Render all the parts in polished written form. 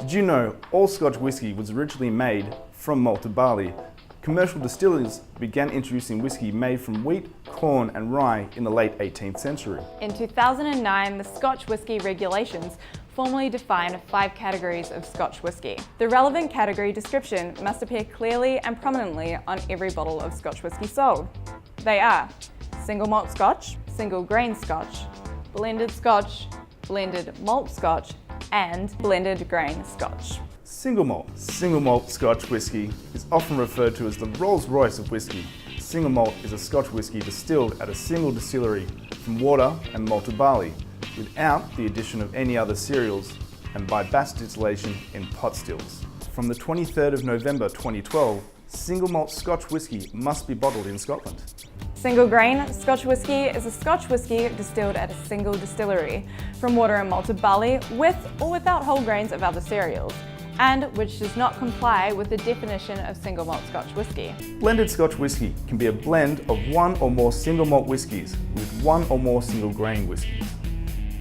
Did you know all Scotch whisky was originally made from malted barley? Commercial distillers began introducing whisky made from wheat, corn and rye in the late 18th century. In 2009, the Scotch whisky regulations formally defined 5 categories of Scotch whisky. The relevant category description must appear clearly and prominently on every bottle of Scotch whisky sold. They are single malt Scotch, single grain Scotch, blended Scotch, blended malt Scotch, and blended grain Scotch. Single malt Scotch whisky is often referred to as the Rolls-Royce of whisky. Single malt is a Scotch whisky distilled at a single distillery from water and malted barley, without the addition of any other cereals and by batch distillation in pot stills. From the 23rd of November 2012, single malt Scotch whisky must be bottled in Scotland. Single grain Scotch whisky is a Scotch whisky distilled at a single distillery from water and malted barley with or without whole grains of other cereals, and which does not comply with the definition of single malt Scotch whisky. Blended Scotch whisky can be a blend of one or more single malt whiskies with one or more single grain whiskies.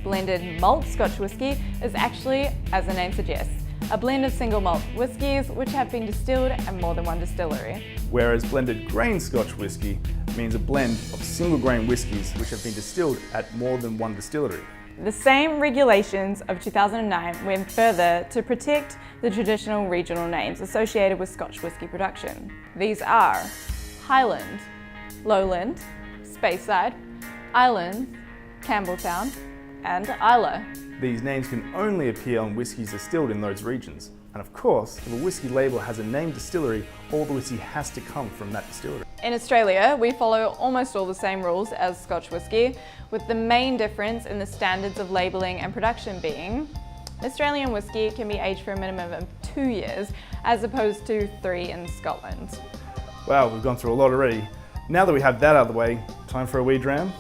Blended malt Scotch whisky is actually, as the name suggests, a blend of single malt whiskies which have been distilled at more than one distillery. Whereas blended grain Scotch whisky means a blend of single grain whiskies which have been distilled at more than one distillery. The same regulations of 2009 went further to protect the traditional regional names associated with Scotch whisky production. These are Highland, Lowland, Speyside, Islands, Campbelltown, and Islay. These names can only appear on whiskies distilled in those regions. And of course, if a whiskey label has a named distillery, all the whiskey has to come from that distillery. In Australia, we follow almost all the same rules as Scotch whisky, with the main difference in the standards of labelling and production being Australian whisky can be aged for a minimum of 2 years, as opposed to 3 in Scotland. Wow, we've gone through a lot already. Now that we have that out of the way, time for a wee dram.